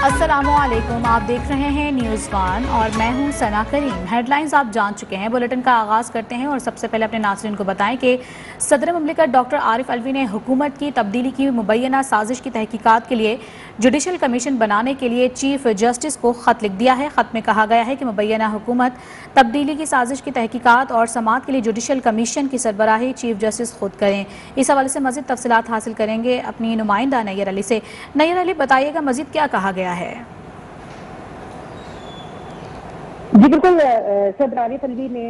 अस्सलामुअलैकुम, आप देख रहे हैं न्यूज़ वन और मैं हूं सना करीम। हेडलाइंस आप जान चुके हैं। बुलेटिन का आगाज़ करते हैं और सबसे पहले अपने नाज़रीन को बताएं कि सदर मुमलिकत डॉक्टर आरिफ अलवी ने हुकूमत की तब्दीली की मुबैना साजिश की तहकीकात के लिए जुडिशल कमीशन बनाने के लिए चीफ जस्टिस को ख़त लिख दिया है। ख़त में कहा गया है कि मुबैना हुकूमत तब्दीली की साजिश की तहकीकात और समाअत के लिए जुडिशल कमीशन की सरबराही चीफ जस्टिस खुद करें। इस हवाले से मज़ीद तफसीलात हासिल करेंगे अपनी नुमाइंदा नैयर अली से। नैयर अली, बताइएगा मज़ीद क्या कहा गया है? जी बिल्कुल, सदर आरिफ अलवी ने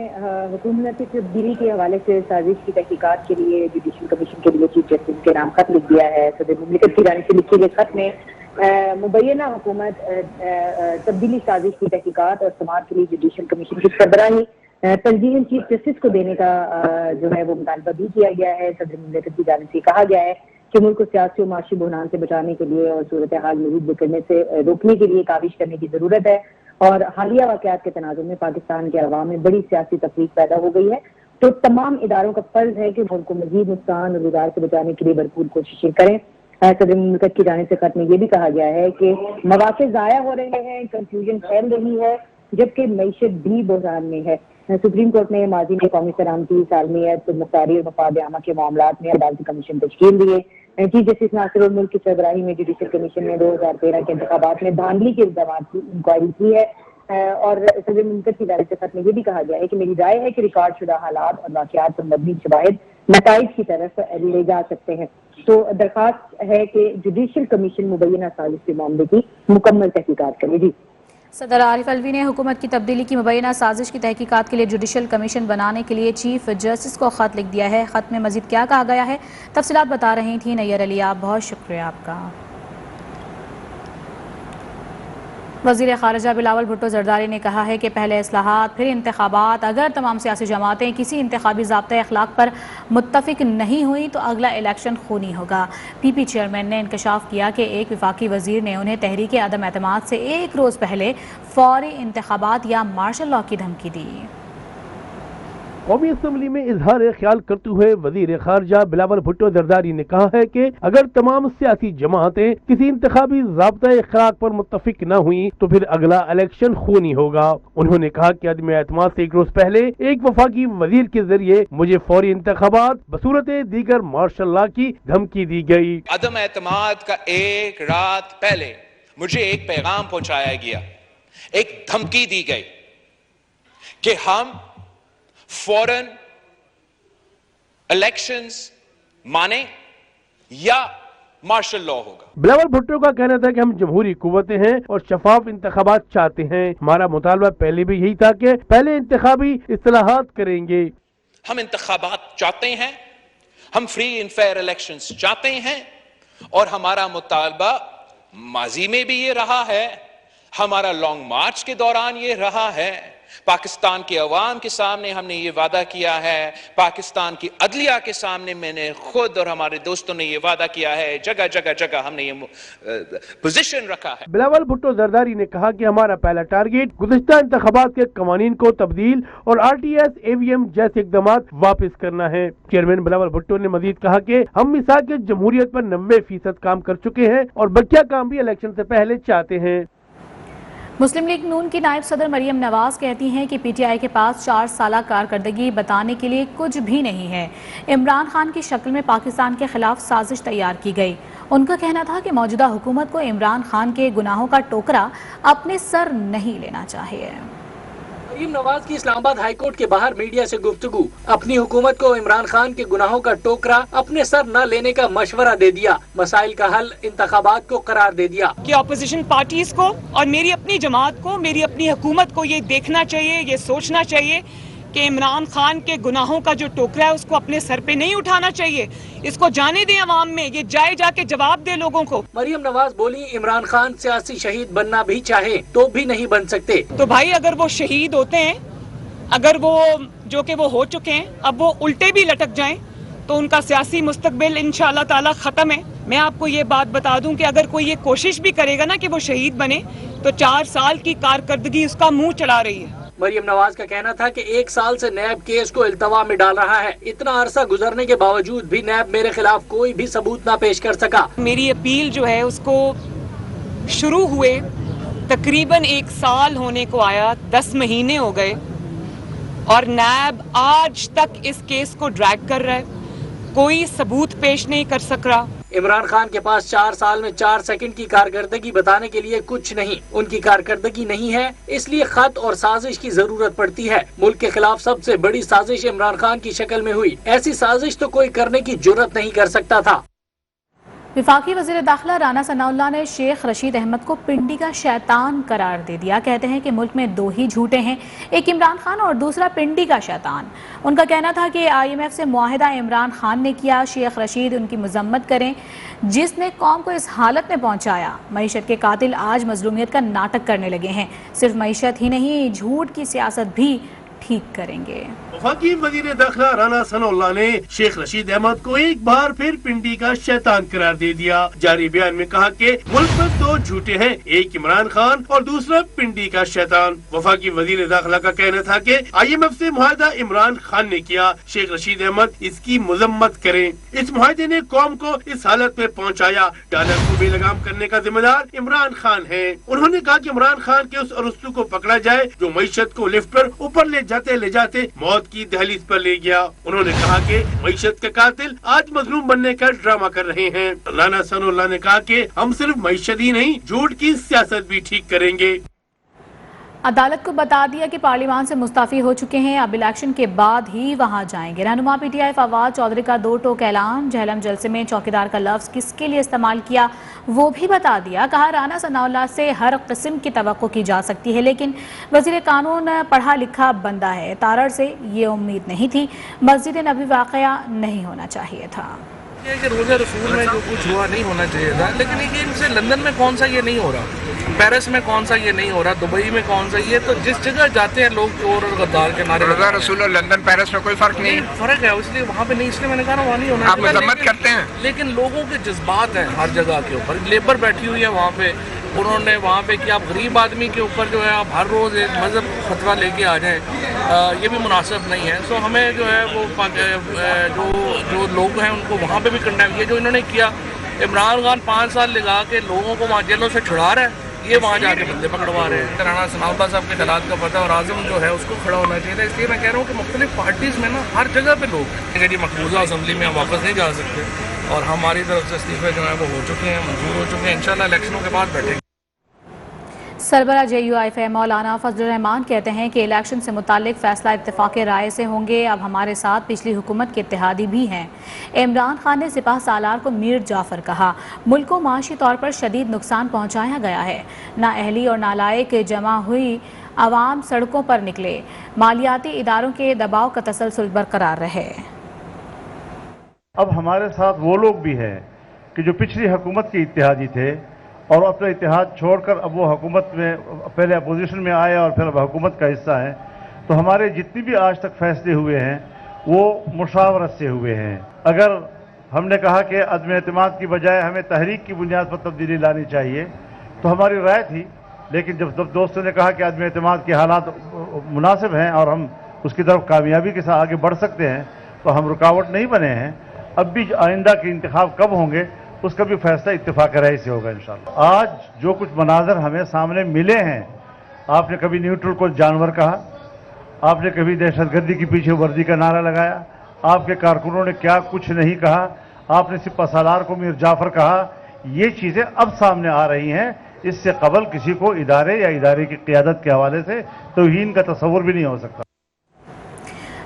हुकूमत की तब्दीली के हवाले से साजिश की तहकीकात के लिए जुडिशल कमीशन के लिए चीफ जस्टिस के नाम खत लिख दिया है। सदर मुमलिकत की जानिब से लिखे गए खत में मुबैना हुकूमत तब्दीली साजिश की तहकीकात और समाअत के लिए जुडिशल कमीशन की सरबराही तंजीम चीफ जस्टिस को देने का जो है वो मुतालबा भी किया गया है। सदर मुमलिकत की जानिब से कहा गया है कि मुल्क को सियासी और माशी बहरान से बचाने के लिए और सूरत हाल मज़ीद बिगड़ने से रोकने के लिए काविश करने की जरूरत है और हालिया वाक़यात के तनाजुर में पाकिस्तान के अवाम में बड़ी सियासी तफरीक पैदा हो गई है। तो तमाम इदारों का फर्ज है कि मुल्क को मजीद नुकसान और गुजार से बचाने के लिए भरपूर कोशिशें करें। सदर मुमलिकत की जानिब से खत में ये भी कहा गया है कि मवाक़े ज़ाया हो रहे हैं, कंफ्यूजन फैल रही है, जबकि मईशत भी बहरान में है। सुप्रीम कोर्ट ने माजी में कौमी सलामती, सालमियत, मुख्तारी और मफाद आमा के मामलात में अदालती कमीशन तश्कील दिए। चीफ जस्टिस नासिर और मुल्क की सरबराही में जुडिशल कमीशन ने 2013 के इंतखाबात में धांधली के इल्जामात की इंक्वायरी की है। और सदर मुमलिकत की जानिब से खत में ये भी कहा गया है कि मेरी राय है कि रिकॉर्ड शुदा हालात और वाक़यात पर मबनी शवाहिद नताइज की तरफ ले जा सकते हैं। तो दरख्वास्त है कि जुडिशल कमीशन मुबैना साजिश के मामले की मुकम्मल तहकीकात करे। जी, सदर आरिफ अलवी ने हुकूमत की तब्दीली की मुबैना साजिश की तहकीकात के लिए जुडिशल कमीशन बनाने के लिए चीफ जस्टिस को खत लिख दिया है। खत में मजीद क्या कहा गया है, तफसीलात बता रही थी नैयर अली। आप बहुत शुक्रिया आपका। वज़ीर ख़ारिजा बिलावल भुट्टो ज़रदारी ने कहा है कि पहले इस्लाहात फिर इंतखाबात। अगर तमाम सियासी जमातें किसी इंतखाबी ज़ाब्ते अखलाक पर मुत्तफ़िक नहीं हुई तो अगला इलेक्शन खूनी होगा। पीपी चेयरमैन ने इंकशाफ किया कि एक वफाकी वज़ीर ने उन्हें तहरीक अदम एतमाद से एक रोज़ पहले फ़ौरी इंतखाबात या मार्शल लॉ की धमकी दी। कौमी असम्बली में इजहार ख्याल करते हुए वजीर खारजा बिलावल भुट्टो जरदारी ने कहा है कि अगर तमाम सियासी जमातें किसी इंतखाबी ज़ाब्ता इखलाक पर मुत्तफिक न हुई तो फिर अगला इलेक्शन खूनी होगा। उन्होंने कहा कि अदम एतमाद से एक रोज पहले एक वफाकी वजीर के जरिए मुझे फौरी इंतखाबात बसूरत दीगर मार्शल लॉ की धमकी दी गई। अदम एतमाद का एक रात पहले मुझे एक पैगाम पहुंचाया गया, एक धमकी दी गई कि हम फौरन इलेक्शंस माने या मार्शल लॉ होगा। बिलावल भुट्टो का कहना था कि हम जमहूरी कुव्वतें हैं और शफाफ इंतखाबात चाहते हैं। हमारा मुतालबा पहले भी यही था कि पहले इंतखाबी इस्लाहात करेंगे। हम इंतखाबात चाहते हैं, हम फ्री एंड फेयर इलेक्शंस चाहते हैं और हमारा मुतालबा माजी में भी ये रहा है, हमारा लॉन्ग मार्च के दौरान ये रहा है। पाकिस्तान के अवाम के सामने हमने ये वादा किया है, पाकिस्तान की अदलिया के सामने मैंने खुद और हमारे दोस्तों ने ये वादा किया है, जगह जगह जगह हमने ये पोजीशन रखा है। बिलावल भुट्टो जरदारी ने कहा कि हमारा पहला टारगेट गुज़िश्ता इंतखाबात के कवानीन को तब्दील और RTS, AVM जैसे इक़दाम वापस करना है। चेयरमैन बिलावल भुट्टो ने मजीद कहा कि हम मिसाक जमहूरियत पर 90% काम कर चुके हैं और बकिया काम भी इलेक्शन से पहले चाहते हैं। मुस्लिम लीग नून की नायब सदर मरियम नवाज कहती हैं कि PTI के पास 4 साला कारकर्दगी बताने के लिए कुछ भी नहीं है। इमरान खान की शक्ल में पाकिस्तान के खिलाफ साजिश तैयार की गई। उनका कहना था कि मौजूदा हुकूमत को इमरान खान के गुनाहों का टोकरा अपने सर नहीं लेना चाहिए। मरियम नवाज की इस्लामाबाद हाई कोर्ट के बाहर मीडिया से गुफ्तगू। अपनी हुकूमत को इमरान खान के गुनाहों का टोकरा अपने सर न लेने का मशवरा दे दिया। मसाइल का हल इंतखाबात को करार दे दिया कि अपोजिशन पार्टीज को और मेरी अपनी जमात को, मेरी अपनी हुकूमत को ये देखना चाहिए, ये सोचना चाहिए कि इमरान खान के गुनाहों का जो टोकरा है उसको अपने सर पे नहीं उठाना चाहिए। इसको जाने दें अवाम में, ये जाके जवाब दे लोगों को। मरियम नवाज बोली, इमरान खान सियासी शहीद बनना भी चाहे तो भी नहीं बन सकते। तो भाई अगर वो शहीद होते हैं, अगर वो जो कि वो हो चुके हैं, अब वो उल्टे भी लटक जाएं तो उनका सियासी मुस्तकबिल इंशाअल्लाह ताला खत्म है। मैं आपको ये बात बता दूं कि अगर कोई ये कोशिश भी करेगा ना कि वो शहीद बने तो 4 साल की कारकर्दगी उसका मुंह चढ़ा रही है। मरियम नवाज का कहना था कि 1 साल से नैब केस को इल्तवा में डाल रहा है। इतना अरसा गुजरने के बावजूद भी नैब मेरे खिलाफ कोई भी सबूत ना पेश कर सका। मेरी अपील जो है उसको शुरू हुए तकरीबन 1 साल होने को आया, 10 महीने हो गए और नैब आज तक इस केस को ड्रैग कर रहा है, कोई सबूत पेश नहीं कर सक रहा। इमरान खान के पास 4 साल में 4 सेकंड की कारकर्दगी बताने के लिए कुछ नहीं, उनकी कारकर्दगी नहीं है, इसलिए खत और साजिश की जरूरत पड़ती है। मुल्क के खिलाफ सबसे बड़ी साजिश इमरान खान की शक्ल में हुई, ऐसी साजिश तो कोई करने की जुर्रत नहीं कर सकता था। वफाकी वज़ीर दाखिला राना सनाउल्लाह ने शेख रशीद अहमद को पिंडी का शैतान करार दे दिया। कहते हैं कि मुल्क में 2 ही झूठे हैं, एक इमरान खान और दूसरा पिंडी का शैतान। उनका कहना था कि IMF से मुआहिदा इमरान खान ने किया, शेख रशीद उनकी मजम्मत करें जिसने कौम को इस हालत में पहुंचाया। मईशत के कातिल आज मजलूमियत का नाटक करने लगे हैं, सिर्फ मईशत ही नहीं झूठ की सियासत भी ठीक करेंगे। वफाकी वजीर दाखिला राना सनाउल्लाह ने शेख रशीद अहमद को एक बार फिर पिंडी का शैतान करार दे दिया। जारी बयान में कहा कि मुल्क में 2 झूठे हैं, एक इमरान खान और दूसरा पिंडी का शैतान। वफाकी वजीर दाखिला का कहना था कि IMF से मुआहिदा इमरान खान ने किया, शेख रशीद अहमद इसकी मजम्मत करें। इस मुआहिदे ने कौम को इस हालत में पहुँचाया, डॉलर को बेलगाम करने का जिम्मेदार इमरान खान है। उन्होंने कहा कि इमरान खान के उस अरस्तु को पकड़ा जाए जो मईशत को लिफ्ट पर ऊपर ले जाते मौत की दहलीज पर ले गया। उन्होंने कहा कि मईशत के कातिल आज मजलूम बनने का ड्रामा कर रहे हैं। राना सनाउल्लाह ने कहा कि हम सिर्फ मईशत ही नहीं झूठ की सियासत भी ठीक करेंगे। अदालत को बता दिया कि पार्लियामान से मुस्ताफी हो चुके हैं, अब इलेक्शन के बाद ही वहां जाएंगे। रहनुमा PTI फवाद चौधरी का 2 टोक ऐलान, जहलम जलसे में चौकीदार का लफ्ज किसके लिए इस्तेमाल किया वो भी बता दिया। कहा राना सनाउल्लाह से हर किस्म की तवक्को की जा सकती है, लेकिन वजीर कानून पढ़ा लिखा बंदा है, तारड़ से ये उम्मीद नहीं थी। मस्जिद नबी वाकया नहीं होना चाहिए था। कि रोज़ा रसूल में जो कुछ हुआ नहीं होना चाहिए था, लेकिन ये इनसे लंदन में कौन सा ये नहीं हो रहा, पेरिस में कौन सा ये नहीं हो रहा, दुबई में कौन सा ये, तो जिस जगह जाते हैं लोग चोर और गद्दार के नारे, रोज़ा रसूल और लंदन पेरिस में कोई फर्क नहीं है। फर्क है, इसलिए वहाँ पे नहीं, इसलिए मैंने कहा वहाँ नहीं होना। आप मजम्मत करते हैं, लेकिन लोगों के जज्बात हैं हर जगह के ऊपर। लेबर बैठी हुई है वहाँ पे, उन्होंने वहाँ पे कि आप गरीब आदमी के ऊपर जो है आप हर रोज़ एक मजहब फतवा लेके आ जाएं, ये भी मुनासिब नहीं है। सो हमें जो है वो जो लोग हैं उनको वहाँ पे भी कंडेम किया। जो इन्होंने किया, इमरान खान 5 साल लगा के लोगों को वहाँ जेलों से छुड़ा रहा है, ये वहाँ जाके बंदे पकड़वा रहे हैं। राना सनाउल्लाह साहब के खिलाफ का पता और आज़म जो है उसको खड़ा होना चाहिए था। इसलिए मैं कह रहा हूँ कि मुख्तलिफ पार्टीज़ में ना हर जगह पे लोग हैं कि मकबूजा असम्बली में हम वापस नहीं जा सकते, और हमारी तरफ से इस्तीफे जो है वो हो चुके हैं, मंजूर हो चुके हैं। इंशाल्लाह इलेक्शनों के बाद बैठेंगे। सरबरा JUIF मौलाना फजलुर रहमान कहते हैं कि इलेक्शन से मुतालिक फैसला इत्तेफाक राय से होंगे। अब हमारे साथ पिछली हुकूमत के इत्तेहादी भी हैं। इमरान खान ने सिपाह सालार को मीर जाफर कहा। मुल्क को माशी तौर पर शदीद नुकसान पहुँचाया गया है, नाअहली और नालायक जमा हुई आवाम सड़कों पर निकले, मालियाती इदारों के दबाव का तसलसल बरकरार रहे। अब हमारे साथ वो लोग भी हैं कि जो पिछली हुकूमत के इत्तेहादी थे और अपना इत्तेहाद छोड़कर अब वो हुकूमत में पहले अपोजिशन में आए और फिर अब हुकूमत का हिस्सा हैं। तो हमारे जितनी भी आज तक फैसले हुए हैं वो मुशावरत से हुए हैं। अगर हमने कहा कि अदम एतमाद की बजाय हमें तहरीक की बुनियाद पर तब्दीली लानी चाहिए तो हमारी राय थी, लेकिन जब दोस्तों ने कहा कि अदम एतमाद के हालात मुनासिब हैं और हम उसकी तरफ कामयाबी के साथ आगे बढ़ सकते हैं तो हम रुकावट नहीं बने हैं। अब भी आइंदा के इंतखाब कब होंगे उसका भी फैसला इत्तेफाक राय से होगा इंशाअल्लाह। आज जो कुछ मनाजर हमें सामने मिले हैं, आपने कभी न्यूट्रल को जानवर कहा, आपने कभी दहशतगर्दी के पीछे वर्दी का नारा लगाया, आपके कारकुनों ने क्या कुछ नहीं कहा, आपने सिपा सालार को मीर जाफर कहा। ये चीज़ें अब सामने आ रही हैं। इससे कबल किसी को इदारे या इदारे की क़ियादत के हवाले से तौहीन का तस्वुर भी नहीं हो सकता।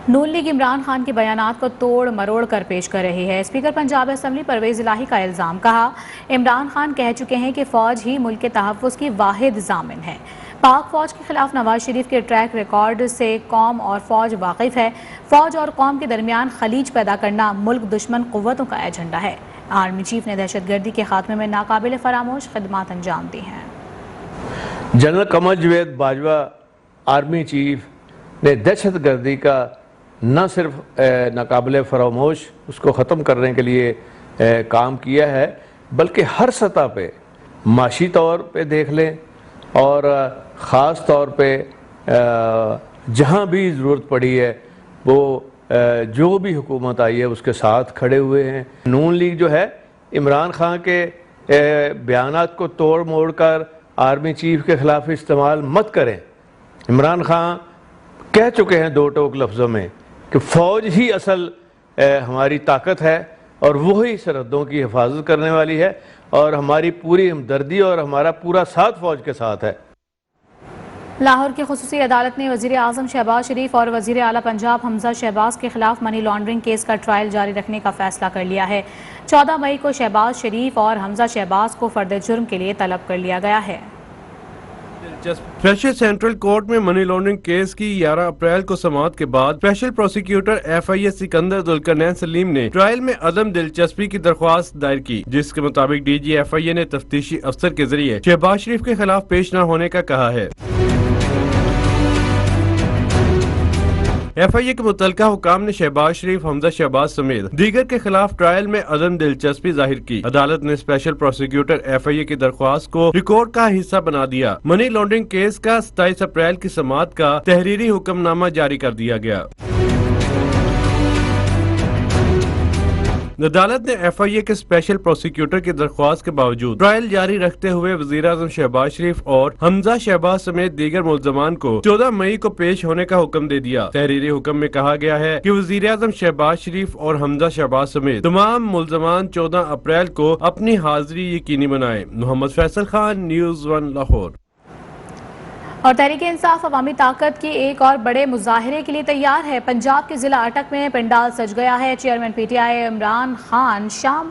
नून लीग इमरान खान के बयानात को तोड़ मरोड़ कर पेश कर रही है। स्पीकर पंजाब असम्बली परवेज इलाही का इल्ज़ाम, कहा इमरान खान कह चुके हैं कि फ़ौज ही मुल्क के तहफ़्फ़ुज़ की वाहिद ज़ामिन है। पाक फ़ौज के खिलाफ नवाज शरीफ के ट्रैक रिकॉर्ड से कौम और फ़ौज वाकिफ़ है। फ़ौज और कौम के दरमियान खलीज पैदा करना मुल्क दुश्मन क़ुव्वतों का एजेंडा है। आर्मी चीफ ने दहशतगर्दी के खात्मे में नाकाबिल फरामोश खिदमात अंजाम दी हैं। General Qamar Javed Bajwa army chief ने दहशतगर्दी का न सिर्फ नाकाबिल फरामोश उसको ख़त्म करने के लिए काम किया है, बल्कि हर सतह पे माशी तौर पे देख लें और ख़ास तौर पे जहाँ भी ज़रूरत पड़ी है वो जो भी हुकूमत आई है उसके साथ खड़े हुए हैं। नून लीग जो है इमरान खान के بیانات کو توڑ موڑ کر آرمی چیف کے خلاف استعمال مت کریں۔ عمران خان کہہ چکے ہیں 2 ٹوک لفظوں میں کہ فوج ہی اصل ہماری طاقت ہے اور وہی سرحدوں کی حفاظت کرنے والی ہے، اور ہماری پوری ہمدردی اور ہمارا پورا ساتھ فوج کے ساتھ ہے۔ لاہور کی خصوصی عدالت نے وزیر اعظم شہباز شریف اور وزیر اعلیٰ پنجاب حمزہ شہباز کے خلاف منی لانڈرنگ کیس کا ٹرائل جاری رکھنے کا فیصلہ کر لیا ہے۔ 14 مئی کو شہباز شریف اور حمزہ شہباز کو فرد جرم کے لیے طلب کر لیا گیا ہے۔ اسپیشل سینٹرل کورٹ میں منی لانڈرنگ کیس کی 11 اپریل کو سماعت کے بعد special prosecutor FIA Sikandar Zulqarnain Saleem نے ٹرائل میں عدم دلچسپی کی درخواست دائر کی، جس کے مطابق DG FIA نے تفتیشی افسر کے ذریعے شہباز شریف کے خلاف پیش نہ ہونے کا کہا ہے۔ FIA کے متعلقہ حکام نے شہباز شریف، حمزہ شہباز سمیت دیگر کے خلاف ٹرائل میں عدم دلچسپی ظاہر کی۔ عدالت نے اسپیشل پروسیکیوٹر FIA کی درخواست کو ریکارڈ کا حصہ بنا دیا۔ منی لانڈرنگ کیس کا 27 اپریل کی سماعت کا تحریری حکم نامہ جاری کر دیا گیا۔ عدالت نے FIA کے اسپیشل پروسیکیوٹر کی درخواست کے باوجود ٹرائل جاری رکھتے ہوئے وزیر اعظم شہباز شریف اور حمزہ شہباز سمیت دیگر ملزمان کو 14 مئی کو پیش ہونے کا حکم دے دیا۔ تحریری حکم میں کہا گیا ہے کہ وزیر اعظم شہباز شریف اور حمزہ شہباز سمیت تمام ملزمان 14 اپریل کو اپنی حاضری یقینی بنائیں۔ محمد فیصل خان، نیوز 1 لاہور۔ اور تحریک انصاف عوامی طاقت کی ایک اور بڑے مظاہرے کے لیے تیار ہے۔ پنجاب کے ضلع اٹک میں پنڈال سج گیا ہے۔ چیئرمین PTI عمران خان شام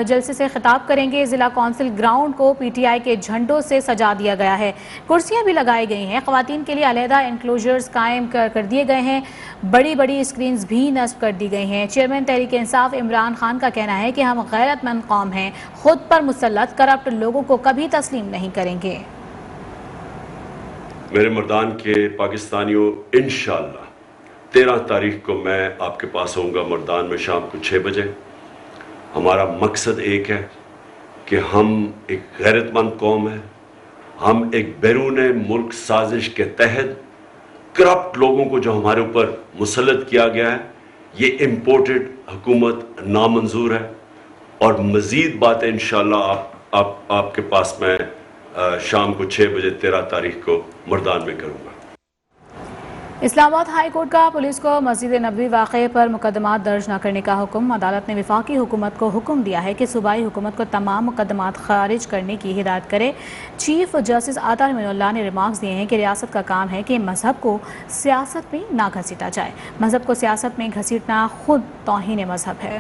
جلسے سے خطاب کریں گے۔ ضلع کونسل گراؤنڈ کو PTI کے جھنڈوں سے سجا دیا گیا ہے۔ کرسیاں بھی لگائی گئی ہیں۔ خواتین کے لیے علیحدہ انکلوژرز قائم کر دیے گئے ہیں۔ بڑی بڑی اسکرینز بھی نصب کر دی گئی ہیں۔ چیئرمین تحریک انصاف عمران خان کا کہنا ہے کہ ہم غیرت مند قوم ہیں، خود پر مسلط کرپٹ لوگوں کو کبھی تسلیم نہیں کریں گے۔ میرے مردان کے پاکستانیوں، انشاءاللہ 13 تاریخ کو میں آپ کے پاس ہوں گا مردان میں شام کو 6 بجے۔ ہمارا مقصد ایک ہے کہ ہم ایک غیرت مند قوم ہیں۔ ہم ایک بیرون ملک سازش کے تحت کرپٹ لوگوں کو جو ہمارے اوپر مسلط کیا گیا ہے، یہ امپورٹڈ حکومت نامنظور ہے، اور مزید باتیں انشاءاللہ آپ کے پاس میں شام کو 6 بجے 13 تاریخ کو مردان میں کروں گا۔ اسلام آباد ہائی کورٹ کا پولیس کو مسجد نبوی واقعے پر مقدمات درج نہ کرنے کا حکم۔ عدالت نے وفاقی حکومت کو حکم دیا ہے کہ صوبائی حکومت کو تمام مقدمات خارج کرنے کی ہدایت کرے۔ چیف جسٹس عطا امین اللہ نے ریمارکس دیے ہیں کہ ریاست کا کام ہے کہ مذہب کو سیاست میں نہ گھسیٹا جائے۔ مذہب کو سیاست میں گھسیٹنا خود توہین مذہب ہے۔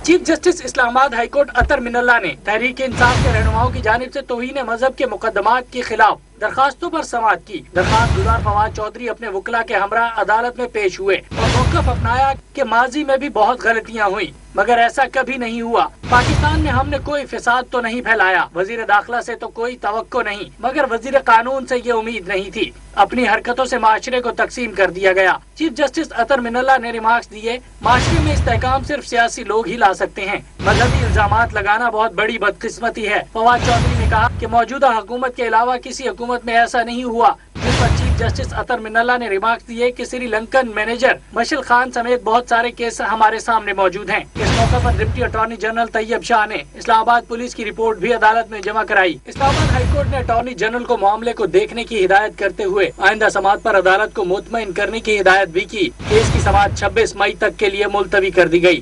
چیف جسٹس اسلام آباد ہائی کورٹ عطا امین اللہ نے تحریک انصاف کے رہنماؤں کی جانب سے توہین مذہب کے مقدمات کے خلاف درخواستوں پر سماعت کی۔ درخواست گزار فواد چودھری اپنے وکلا کے ہمراہ عدالت میں پیش ہوئے اور موقف اپنایا کہ ماضی میں بھی بہت غلطیاں ہوئیں، مگر ایسا کبھی نہیں ہوا۔ پاکستان میں ہم نے کوئی فساد تو نہیں پھیلایا، وزیر داخلہ سے تو کوئی توقع نہیں، مگر وزیر قانون سے یہ امید نہیں تھی۔ اپنی حرکتوں سے معاشرے کو تقسیم کر دیا گیا۔ چیف جسٹس عطا امین اللہ نے ریمارکس دیے، معاشرے میں استحکام صرف سیاسی لوگ ہی لا سکتے ہیں، مذہبی الزامات لگانا بہت بڑی بدقسمتی ہے۔ فواد چودھری نے کہا کہ موجودہ حکومت کے علاوہ کسی حکومت میں ایسا نہیں ہوا، جس پر چیف جسٹس عطا امین اللہ نے ریمارکس دیے کہ سری لنکن مینیجر مشل خان سمیت بہت سارے کیس ہمارے سامنے موجود ہیں۔ اس موقع پر ڈپٹی اٹارنی جنرل طیب شاہ نے اسلام آباد پولیس کی رپورٹ بھی عدالت میں جمع کرائی۔ اسلام آباد ہائی کورٹ نے اٹارنی جنرل کو معاملے کو دیکھنے کی ہدایت کرتے ہوئے آئندہ سماعت پر عدالت کو مطمئن کرنے کی ہدایت بھی کی۔ کیس کی سماعت 26 مئی تک کے لیے ملتوی کر دی گئی۔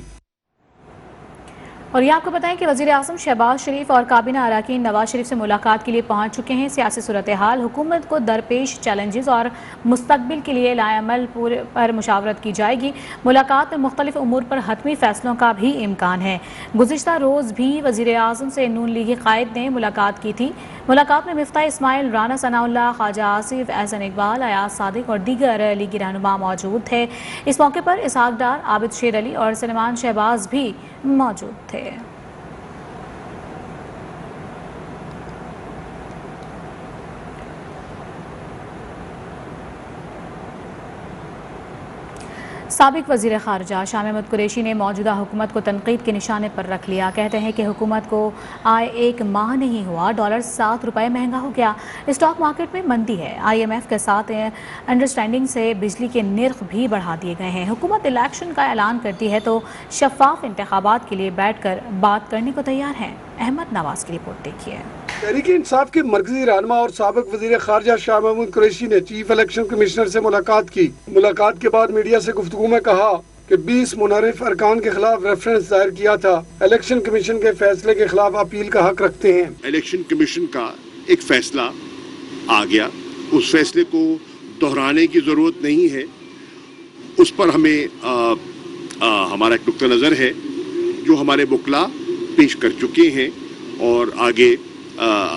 اور یہ آپ کو بتائیں کہ وزیر اعظم شہباز شریف اور کابینہ اراکین نواز شریف سے ملاقات کے لیے پہنچ چکے ہیں۔ سیاسی صورتحال، حکومت کو درپیش چیلنجز اور مستقبل کے لیے لائحہ عمل پر مشاورت کی جائے گی۔ ملاقات میں مختلف امور پر حتمی فیصلوں کا بھی امکان ہے۔ گزشتہ روز بھی وزیر اعظم سے نون لیگی قائد نے ملاقات کی تھی۔ ملاقات میں مفتاح اسماعیل، رانا ثناء اللہ، خواجہ آصف، احسن اقبال، ایاز صادق اور دیگر لیگی رہنما موجود تھے۔ اس موقع پر اسحاق ڈار، عابد شیر علی اور سلیمان شہباز بھی موجود تھے۔ سابق وزیر خارجہ شاہ محمود قریشی نے موجودہ حکومت کو تنقید کے نشانے پر رکھ لیا۔ کہتے ہیں کہ حکومت کو آئے 1 ماہ نہیں ہوا، ڈالر 7 روپے مہنگا ہو گیا، اسٹاک مارکیٹ میں مندی ہے، IMF کے ساتھ انڈرسٹینڈنگ سے بجلی کے نرخ بھی بڑھا دیے گئے ہیں۔ حکومت الیکشن کا اعلان کرتی ہے تو شفاف انتخابات کے لیے بیٹھ کر بات کرنے کو تیار ہے۔ अहमद नवाज की रिपोर्ट देखिए। तहरीक इंसाफ के मरकजी रहनुमा और साबिक वजीर खारजा शाह महमूद कुरैशी ने चीफ इलेक्शन कमिश्नर से मुलाकात की। मुलाकात के बाद मीडिया से गुफ्तगू में कहा कि 20 मुनहरिफ अरकान के खिलाफ रेफरेंस दायर किया था। इलेक्शन कमीशन के फैसले के खिलाफ अपील का हक रखते हैं। इलेक्शन कमीशन का एक फैसला आ गया, उस फैसले को दोहराने की जरूरत नहीं है। उस पर हमें हमारा एक नुक्ता नजर है जो हमारे वकला पेश कर चुके हैं और आगे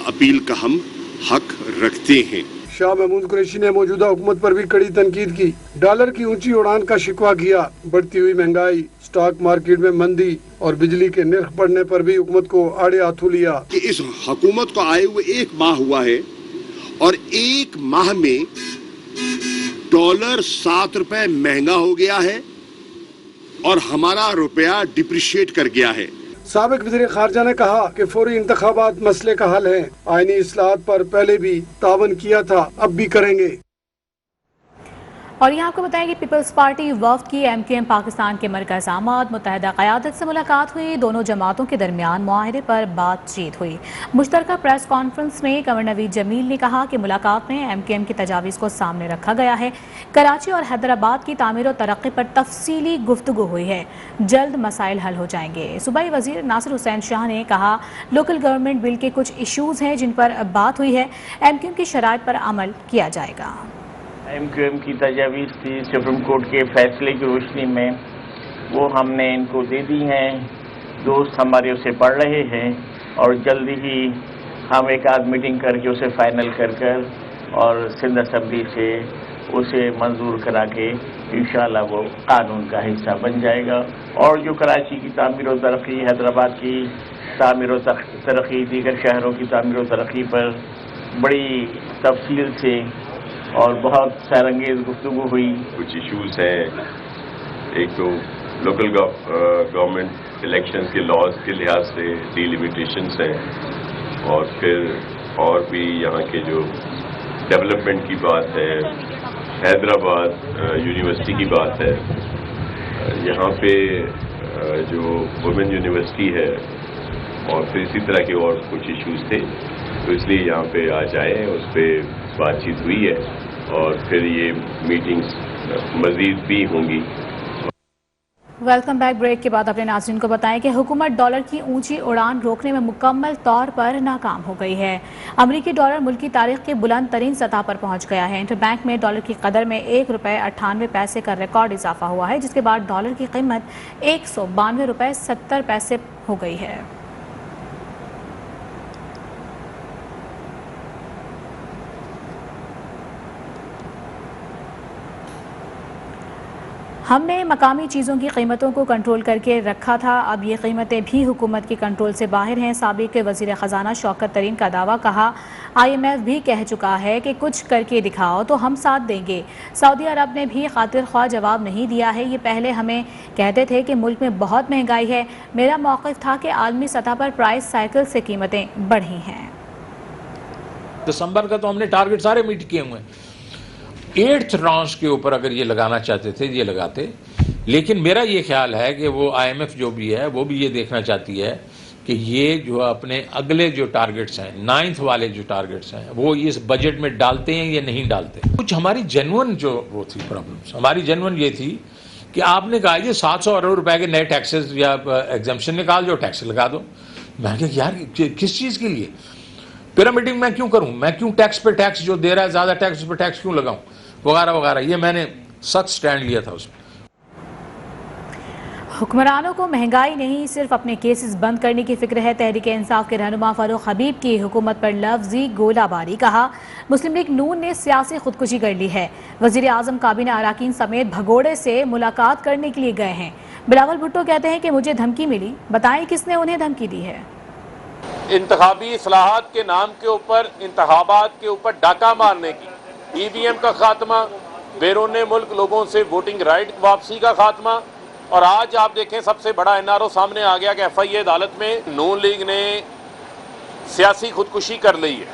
अपील का हम हक रखते हैं। शाह महमूद कुरैशी ने मौजूदा हुकूमत पर भी कड़ी तनकीद की। डॉलर की ऊंची उड़ान का शिकवा किया। बढ़ती हुई महंगाई, स्टॉक मार्केट में मंदी और बिजली के निर्ख बढ़ने पर भी हुकूमत को आड़े हाथों लिया। कि इस हुकूमत को आए हुए 1 माह हुआ है और 1 माह में डॉलर 7 रुपए महंगा हो गया है और हमारा रुपया डिप्रिशिएट कर गया है। साबिक वज़ीर खारजा ने कहा कि फौरी इंतखाबात मसले का हल है। आईनी इस्लाहात पर पहले भी तावन किया था, अब भी करेंगे। और यहाँ आपको बताएं कि पीपल्स पार्टी वफ्द की MQM पाकिस्तान के मरकज़ आमद मुत्तहिदा क़यादत से मुलाकात हुई। दोनों जमातों के दरमियान मुआहदे पर बातचीत हुई। मुश्तरका प्रेस कॉन्फ्रेंस में कमर नवीद जमील ने कहा कि मुलाकात में MQM की तजावीज़ को सामने रखा गया है। कराची और हैदराबाद की तामीर और तरक्की पर तफसीली गुफ्तगू हुई है। जल्द मसाइल हल हो जाएंगे। सूबाई वज़ीर नासिर हुसैन शाह ने कहा लोकल गवर्नमेंट बिल के कुछ इशूज़ हैं जिन पर बात हुई है। MQM की शराइत पर अमल किया जाएगा। MQM की तजावीज़ थी सुप्रीम कोर्ट के फैसले की रोशनी में, वो हमने इनको दे दी हैं। दोस्त हमारे उसे पढ़ रहे हैं और जल्दी ही हम एक आध मीटिंग करके उसे फाइनल कर और सिंध असम्बली से उसे मंजूर करा के इंशाअल्लाह वो कानून का हिस्सा बन जाएगा। और जो कराची की तामीर और तरक्की, हैदराबाद की तामीर और तरक्की, दीगर शहरों की तामीर और तरक्की पर बड़ी तफसील से और बहुत सैरंगेज गुफ्तगू हुई। कुछ इश्यूज हैं, एक तो लोकल गवर्नमेंट इलेक्शंस के लॉज के लिहाज से डिलिमिटेशंस हैं और फिर और भी यहाँ के जो डेवलपमेंट की बात है, हैदराबाद यूनिवर्सिटी की बात है, यहाँ पे जो वुमेन यूनिवर्सिटी है और फिर इसी तरह के और कुछ इश्यूज थे, तो इसलिए यहाँ पे आ जाए, उस पर बातचीत हुई है और फिर ये मीटिंग्स मज़ीद भी होंगी। Welcome back. ब्रेक के बाद अपने नाज़रीन को बताएं कि हुकूमत डॉलर की ऊंची उड़ान रोकने में मुकम्मल तौर पर नाकाम हो गई है। अमरीकी डॉलर मुल्क की तारीख के बुलंद तरीन सतह पर पहुंच गया है। इंटरबैंक में डॉलर की कदर में 1 रुपये 98 पैसे का रिकॉर्ड इजाफा हुआ है, जिसके बाद डॉलर की कीमत 192 रुपये 70 पैसे हो गई है। हमने मकामी चीज़ों की कीमतों को कंट्रोल करके रखा था, अब ये कीमतें भी हुकूमत के कंट्रोल से बाहर हैं। साबिक वज़ीर ख़जाना शौकत तरीन का दावा। कहा IMF भी कह चुका है कि कुछ करके दिखाओ तो हम साथ देंगे। सऊदी अरब ने भी खातिर ख्वाह जवाब नहीं दिया है। ये पहले हमें कहते थे कि मुल्क में बहुत महंगाई है। मेरा मौक़िफ़ था कि आलमी सतह पर प्राइस साइकिल से कीमतें बढ़ी हैं। दिसंबर का तो हमने टारगेट सारे मीट किए हुए हैं। 8th ट्रांच के ऊपर अगर ये लगाना चाहते थे ये लगाते, लेकिन मेरा ये ख्याल है कि वो IMF जो भी है वो भी ये देखना चाहती है कि ये जो अपने अगले जो टारगेट्स हैं, 9th वाले जो टारगेट्स हैं, वो इस बजट में डालते हैं या नहीं डालते। कुछ हमारी जेन्युइन जो वो थी प्रॉब्लम्स, हमारी जेन्युइन ये थी कि आपने कहा ये 700 अरब रुपए के नए टैक्सेस या एग्जम्पशन निकाल दो, टैक्स लगा दो। मैं कहा यार किस चीज़ के लिए पिरामिडिंग मैं क्यों करूं, मैं क्यों टैक्स पे टैक्स जो दे रहा है ज़्यादा टैक्स उस पर टैक्स क्यों लगाऊं, वगैरह वगैरह। ये मैंने सख्त स्टैंड लिया था उसमें। हुक्मरानों को महंगाई नहीं सिर्फ अपने केसेस बंद करने की फिक्र है। तहरीक इंसाफ के रहनुमा फारूक हबीब की हुकूमत पर लफ्जी गोलाबारी। कहा मुस्लिम लीग नून ने सियासी खुदकुशी कर ली है। वजीर आजम काबीना अराकीन समेत भगोड़े से मुलाकात करने के लिए गए हैं। बिलावल भुट्टो कहते हैं कि मुझे धमकी मिली, बताएं किसने उन्हें धमकी दी है। इंतखाबी इस्लाहात के नाम के ऊपर, इंतखाबात के ऊपर डाका मारने की, EVM का खात्मा, बैरून मुल्क लोगों से वोटिंग राइट वापसी का खात्मा, और आज आप देखें सबसे बड़ा NRO सामने आ गया कि FIA अदालत में नून लीग ने सियासी खुदकुशी कर ली है।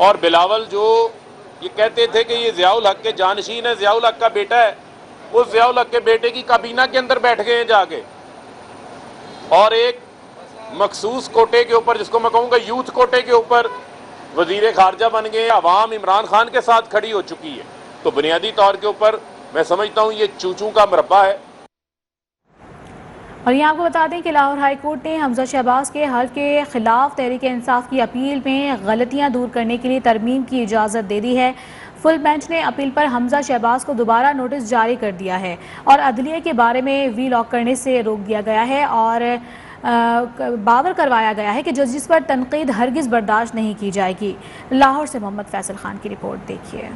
और बिलावल जो ये कहते थे कि ये ज़ियाउल हक के जानशीन है, ज़ियाउल हक का बेटा है, उस ज़ियाउल हक के बेटे की काबीना के अंदर बैठ गए हैं जाके, और एक मखसूस कोटे के ऊपर, जिसको मैं कहूँगा यूथ कोटे के ऊपर वजीर खारजा बन गए, अवाम इमरान खान के साथ खड़ी हो चुकी है। तो बुनियादी तौर के ऊपर मैं समझता हूँ ये चूचू का मरबा है। और यहाँ आपको बता दें कि लाहौर हाई कोर्ट ने हमजा शहबाज के हल्फ के खिलाफ तहरीक इंसाफ की अपील में गलतियाँ दूर करने के लिए तरमीम की इजाज़त दे दी है। फुल बेंच ने अपील पर हमजा शहबाज को दोबारा नोटिस जारी कर दिया है और अदलिया के बारे में वी लॉक करने से रोक दिया गया है और बावर करवाया गया है कि जजिस पर तनकीद हरगिज़ बर्दाश्त नहीं की जाएगी। लाहौर से मोहम्मद फैसल खान की रिपोर्ट देखिए।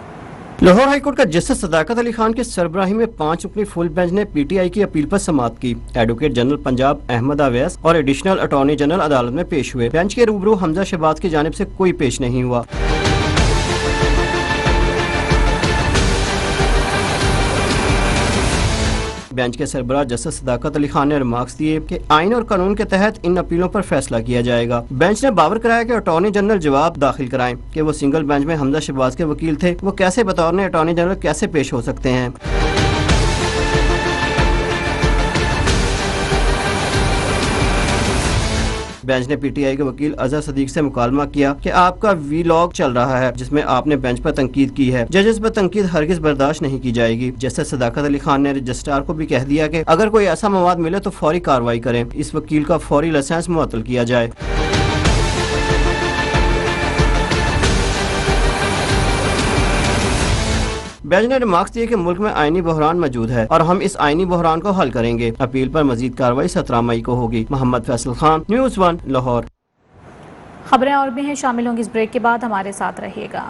लाहौर हाईकोर्ट का जस्टिस सदाकत अली खान की सरबराही में 5 रुकनी फुल बेंच ने पीटीआई की अपील पर समाअत की। एडवोकेट जनरल पंजाब अहमद अवैस और एडिशनल अटॉर्नी जनरल अदालत में पेश हुए। बेंच के रूबरू हमजा शहबाज की जानिब से कोई पेश नहीं हुआ। बेंच के सरबराह जस्टिस सदाकत अली खान ने रिमार्क्स दिए कि आइन और कानून के तहत इन अपीलों पर फैसला किया जाएगा। बेंच ने बावर कराया कि अटॉर्नी जनरल जवाब दाखिल कराएं कि वो सिंगल बेंच में हमजा शहबाज के वकील थे, वो कैसे बतौर अटॉर्नी जनरल कैसे पेश हो सकते हैं। बेंच ने पीटीआई के वकील अजहर सदीक से मुकालमा किया कि आपका वी लॉग चल रहा है जिसमें आपने बेंच पर तनकीद की है, जजेस पर तनकीद हरगिज बर्दाश्त नहीं की जाएगी। जस्टिस सदाकत अली खान ने रजिस्ट्रार को भी कह दिया कि अगर कोई ऐसा मवाद मिले तो फौरी कार्रवाई करें, इस वकील का फौरी लाइसेंस मुअत्तल किया जाए। बेंच ने रिमार्क्स दिए कि मुल्क में आईनी बहरान मौजूद है और हम इस आईनी बहरान को हल करेंगे। अपील पर मजीद कार्रवाई 17 मई को होगी। मोहम्मद फैसल खान, न्यूज़ 1 लाहौर। खबरें और भी हैं, शामिल होंगी इस ब्रेक के बाद, हमारे साथ रहिएगा।